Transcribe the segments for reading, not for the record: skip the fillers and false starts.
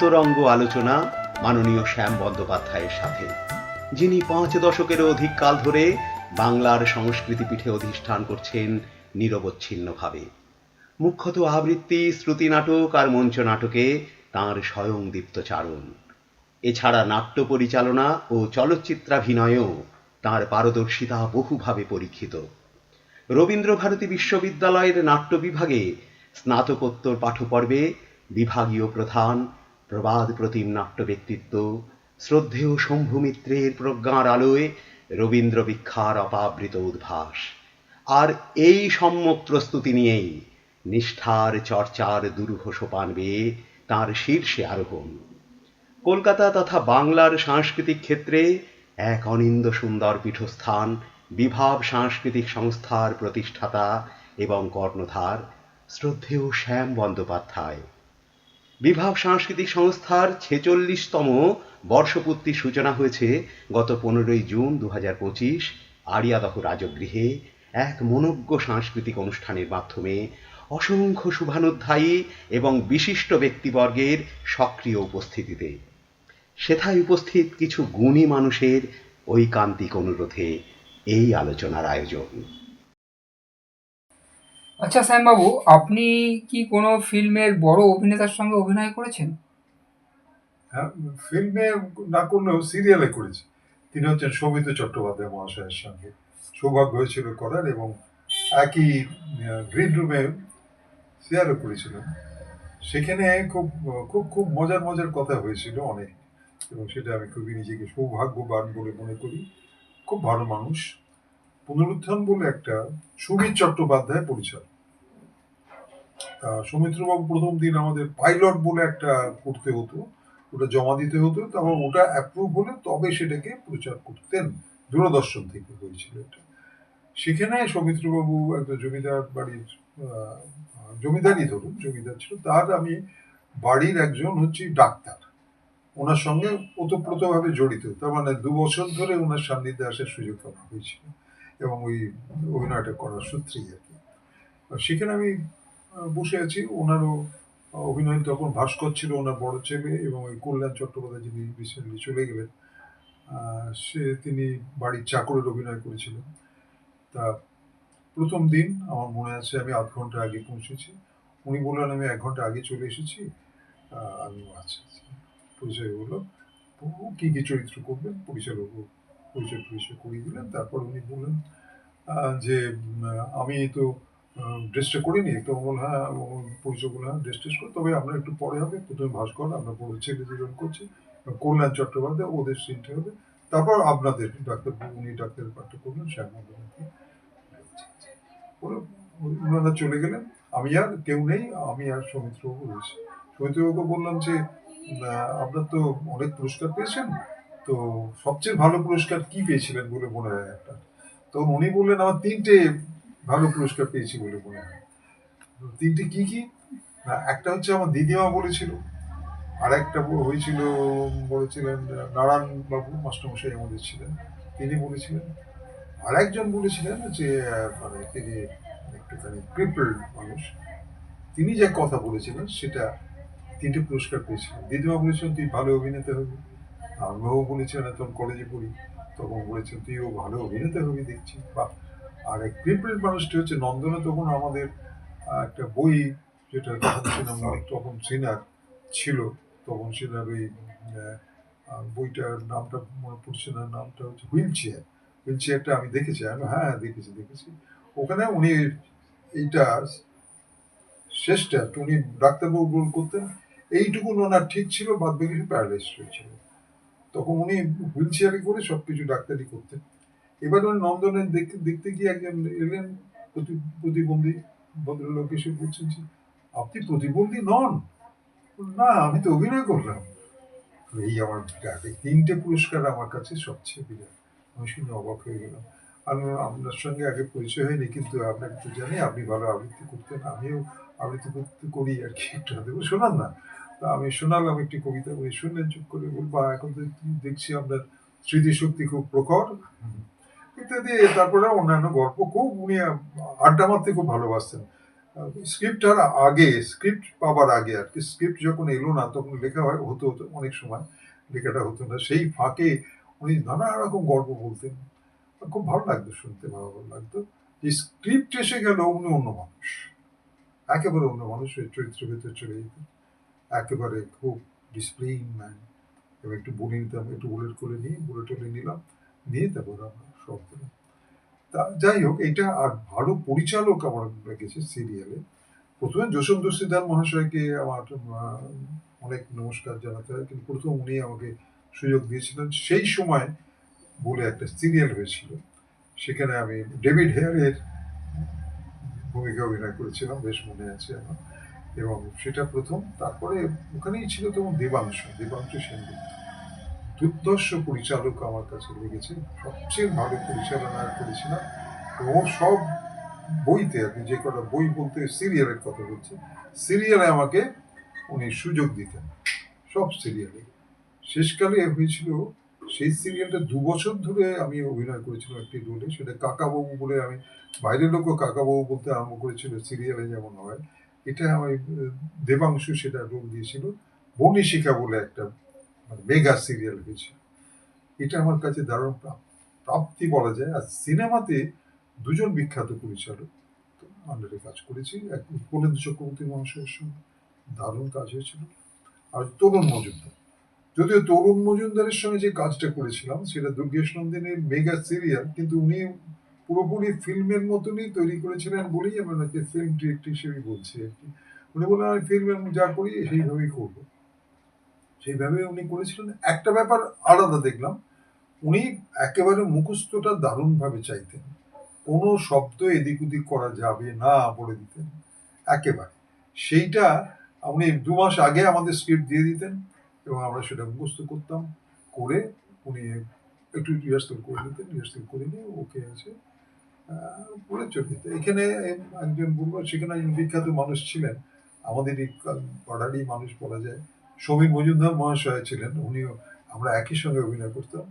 অন্তরঙ্গ আলোচনা মাননীয় শ্যাম বন্দ্যোপাধ্যায়ের সাথে, যিনি 5 দশকেরও অধিক কাল ধরে বাংলার সংস্কৃতি পীঠে অধিষ্ঠান করছেন নিরবচ্ছিন্নভাবে। মুখ্যত আবৃত্তি, শ্রুতি নাটক আর মঞ্চ নাটকে তাঁর স্বয়ং দীপ্তচারণ। এছাড়া নাট্য পরিচালনা ও চলচ্চিত্রাভিনয়েও তাঁর পারদর্শিতা বহুভাবে পরীক্ষিত। রবীন্দ্রভারতী বিশ্ববিদ্যালয়ের নাট্য বিভাগে স্নাতকোত্তর পাঠ্যপর্বে বিভাগীয় প্রধান, প্রবাদ প্রতিম নাট্য ব্যক্তিত্ব, শ্রদ্ধেয় শম্ভু মিত্রের প্রজ্ঞার আলোয় রবীন্দ্র বিখ্যার অপাবৃত উদ্ভাস। আর এই সম্যক প্রস্তুতি নিয়েই নিষ্ঠার চর্চার দুরূহ সোপান বেয়ে তাঁর শীর্ষে আরোহণ। কলকাতা তথা বাংলার সাংস্কৃতিক ক্ষেত্রে এক অনিন্দ সুন্দর পীঠস্থান বিভাব সাংস্কৃতিক সংস্থার প্রতিষ্ঠাতা এবং কর্ণধার শ্রদ্ধেয় শ্যাম বন্দ্যোপাধ্যায়। বিভাব সাংস্কৃতিক সংস্থার 46তম বর্ষপূর্তির সূচনা হয়েছে গত 15 জুন 2025 আড়িয়াদহ রাজগৃহে এক মনোজ্ঞ সাংস্কৃতিক অনুষ্ঠানের মাধ্যমে অসংখ্য শুভানুধ্যায়ী এবং বিশিষ্ট ব্যক্তিবর্গের সক্রিয় উপস্থিতিতে। সেথায় উপস্থিত কিছু গুণী মানুষের ঐকান্তিক অনুরোধে এই আলোচনার আয়োজন। আচ্ছা শ্যামবাবু, আপনি কি কোনো ফিল্মের বড় অভিনেতার সঙ্গে অভিনয় করেছেন? হ্যাঁ, ফিল্মে না করলেও সিরিয়ালে করেছি। তিনি হচ্ছেন সৌমিত্র চট্টোপাধ্যায় মহাশয়ের সঙ্গে সৌভাগ্য হয়েছিল করার, এবং একই গ্রিন রুমে শেয়ারও করেছিলাম। সেখানে খুব খুব খুব মজার মজার কথা হয়েছিল অনেক, এবং সেটা আমি খুবই নিজেকে সৌভাগ্যবান বলে মনে করি। খুব ভালো মানুষ। পুনরুত্থান বলে একটা সুমিত চট্টোপাধ্যায় পরিচালক। সৌমিত্রবাবু প্রথম দিন আমাদের পাইলট বলে একটা করতে হতো, ওটা জমা দিতে হতো, তারপর ওটা অ্যাপ্রুভ হলে তবে সেটাকে প্রচার করতেন। দূরদর্শন থেকে হয়েছিল এটা। সেখানে সৌমিত্রবাবু একটা জমিদার বাড়ির জমিদারই ধরুন, জমিদার ছিল, তার আমি বাড়ির একজন হচ্ছে ডাক্তার, ওনার সঙ্গে ওতপ্রোতভাবে জড়িত। তার মানে 2 বছর ধরে ওনার সান্নিধ্যে আসার সুযোগ আমার হয়েছিল, এবং ওই অভিনয়টা করার সূত্রেই আর কি। সেখানে আমি বসে আছি। ওনারও অভিনয় তখন ভাস্কর ছিল ওনার বড় ছেলে, এবং ওই কল্যাণ চট্টোপাধ্যায় যিনি রিসেন্টলি চলে গেলেন, তিনি বাড়ির চাকরের অভিনয় করেছিলেন। তা প্রথম দিন আমার মনে আছে আমি 8 ঘন্টা আগে পৌঁছেছি। উনি বললেন আমি 1 ঘন্টা আগে চলে এসেছি। আমি আচ্ছা আচ্ছা, পরিচয় হলো, কি কি চরিত্র করবেন পরিচালক পরিচয় করিয়ে দিলেন। তারপর উনি বললেন যে আমি তো ড্রেসটা করিনি। তো বল হ্যাঁ, পরিচয় বলে হ্যাঁ ড্রেস টেস্ট করে, তবে আমরা একটু পরে হবে। প্রথমে ভাস্কর, আমরা বড় ছেলে দুজন করছি, কল্যাণ চট্টোপাধ্যায় ওদের সিনটা হবে, তারপর আপনাদের ডাক্তার, উনি ডাক্তারের পাঠটা করবেন শ্যাম বন্দ্যোপাধ্যায়। ওনারা চলে গেলেন, আমি আর কেউ নেই, আমি আর সৌমিত্রবাবু রয়েছি। সৌমিত্রবাবুকে বললাম যে আপনার তো অনেক পুরস্কার পেয়েছেন, তো সবচেয়ে ভালো পুরস্কার কি পেয়েছিলেন বলে মনে হয় একটা? তখন উনি বললেন আমার 3টে ভালো পুরস্কার পেয়েছি বলে মনে হয়। 3টে কি কি? না, একটা হচ্ছে আমার দিদিমা বলেছিল, আর একটা হয়েছিল বলেছিলেন নারায়ণ বাবু মাস্টারমশাই আমাদের ছিলেন, তিনি বলেছিলেন। আর একজন বলেছিলেন যে মানে তিনি একটুখানি ক্রিপল্ড মানুষ, তিনি যে কথা বলেছিলেন সেটা 3টে পুরস্কার পেয়েছিলেন। দিদিমা বলেছিলেন তুই ভালো অভিনেতা হবি। আমরাও বলেছিলেন তখন কলেজে পড়ি, তখন বলেছেন তুইও ভালো অভিনেতা হবি দেখছি। বা আর এক ক্রিপল্ড মানুষটি হচ্ছে নন্দনে, তখন আমাদের একটা বই যেটা তখন সিনার ছিল, তখন সিনার ওই বইটার নামটা মনে পড়ছে না, নামটা হচ্ছে হুইল চেয়ারটা আমি দেখেছি। আমি হ্যাঁ দেখেছি। ওখানে উনি এইটা শেষটা উনি ডাক্তারবাবু রোল করতেন, এইটুকু ওনার ঠিক ছিল, বাদ বাকি প্যারালাইজ হয়েছিল। তখন উনি হুইল চেয়ারে করে সবকিছু ডাক্তারি করতেন। এবার উনি নন্দনে দেখতে গিয়ে একজন এলেন প্রতিবন্ধী ভদ্রলোক এসে বলছেন যে আপনি প্রতিবন্ধী নন? না, আমি তো অভিনয় করলাম। এই আমার বিরাট, এই 3টে পুরস্কার আমার কাছে সবচেয়ে বিরাট। আমি শুনে অবাক হয়ে গেলাম। আমি আপনার সঙ্গে আগে পরিচয় হয়নি, কিন্তু আপনাকে তো জানি আপনি ভালো আবৃত্তি করতেন, আমিও আবৃত্তি করি আর কি, একটা দেবো শোনান না? তা আমি শোনালাম একটি কবিতা, উনি শুনলেন চুপ করে, বলবো এখন তো দেখছি আপনার স্মৃতিশক্তি খুব প্রখর ইত্যাদি। তারপরে অন্যান্য গল্প খুব উনি আড্ডা মারতে খুব ভালোবাসতেন। স্ক্রিপ্টটার আগে, স্ক্রিপ্ট পাবার আগে আর কি, স্ক্রিপ্ট যখন এলো না তখন লেখা হতো হতো অনেক সময় লেখাটা হতো না, সেই ফাঁকে উনি নানা রকম গল্প বলতেন, খুব ভালো লাগতো শুনতে, ভালো ভালো লাগতো। যে স্ক্রিপ্ট এসে গেল উনি অন্য মানুষ, একেবারে অন্য মানুষ, ওই চরিত্রের ভেতর চলে যেতেন, একেবারে খুব ডিসিপ্লিন ম্যান। এবার একটু বলে নিতাম, একটু বুলেট করে নিয়ে বুলেট টলে নিলাম, নিয়ে তারপর আমরা সব দিলাম। তা যাই হোক, এটা আর ভালো পরিচালক আমার লেগেছে সিরিয়ালে। প্রথমে যশোবন্ত সিদ্ধার মহাশয়কে আমার অনেক নমস্কার জানাতে হয়, কিন্তু প্রথম উনি আমাকে সুযোগ দিয়েছিলেন। সেই সময় বলে একটা সিরিয়াল হয়েছিল, সেখানে আমি ডেভিড হেয়ারের ভূমিকা অভিনয় করেছিলাম, বেশ মনে আছে আমার। এবং সেটা প্রথম। তারপরে ওখানেই ছিল তখন দেবাংশু সেনগুপ্ত, দুর্দর্শ পরিচালক আমার কাছে লেগেছে, সবচেয়ে ভালো পরিচালনা করেছিলাম। এবং ওর সব বইতে, আপনি যে কটা বই বলতে সিরিয়ালের কথা বলছি, সিরিয়ালে আমাকে উনি সুযোগ দিতেন, সব সিরিয়ালে। শেষকালে হয়েছিল, সেই সিরিয়ালটা ২ বছর ধরে আমি অভিনয় করেছিলাম একটি রোলে, সেটা কাকাবাবু বলে, আমি বাইরের লোকও কাকাবাবু বলতে আরম্ভ করেছিল, সিরিয়ালে যেমন হয়। এটা আমি দেবাংশু সেটা রোল দিয়েছিল, বনিশিখা বলে একটা মানে মেগা সিরিয়াল হয়েছিল। এটা আমার কাছে দারুণ প্রাপ্তি বলা যায়। আর সিনেমাতে দুজন বিখ্যাত পরিচালক আন্ডারে কাজ করেছি, এক উপেন্দ্র চক্রবর্তী মহাশয়ের সঙ্গে দারুণ কাজ হয়েছিল। আর তরুণ মজুমদার, যদিও তরুণ মজুমদারের সঙ্গে যে কাজটা করেছিলাম সেটা দুর্গেশ নন্দিনীর মেগা সিরিয়াল, কিন্তু উনি পুরোপুরি ফিল্মের মতনই তৈরি করেছিলেন বলেই আমি ওনাকে ফিল্ম ডিরেক্টর হিসেবে বলছি আর কি। উনি বললেন আমি ফিল্মের যা করি সেইভাবেই করবো, সেইভাবে উনি করেছিলেন। একটা ব্যাপার আলাদা দেখলাম, উনি একেবারে মুখস্থটা দারুণভাবে চাইতেন, কোনো শব্দ এদিক ওদিক করা যাবে না বলে দিতেন একেবারে। সেইটা উনি ২ মাস আগে আমাদের স্ক্রিপ্ট দিয়ে দিতেন এবং আমরা সেটা মুখস্থ করতাম, করে উনি একটু রিহার্সাল করে নিতেন, রিহার্সাল করে নিয়ে ওকে আছে করে চলে যেত। এখানে একজন বলবো, সেখানে একজন বিখ্যাত মানুষ ছিলেন, আমাদের এই পাড়ারই মানুষ বলা যায়, সমীর মজুমদার মহাশয় ছিলেন। উনিও, আমরা একই সঙ্গে অভিনয় করতাম,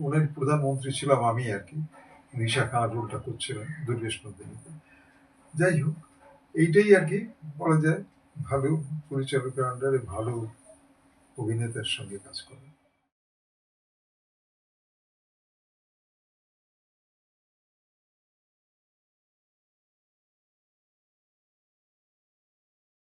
ওনার প্রধানমন্ত্রী ছিলাম আমি আর কি, নিশা খান রোলটা করছিলেন দুর্গেশ নন্দিনীতে। যাই হোক, এইটাই আর কি বলা যায়, ভালো পরিচালকের আন্ডারে ভালো অভিনেতার সঙ্গে কাজ করা।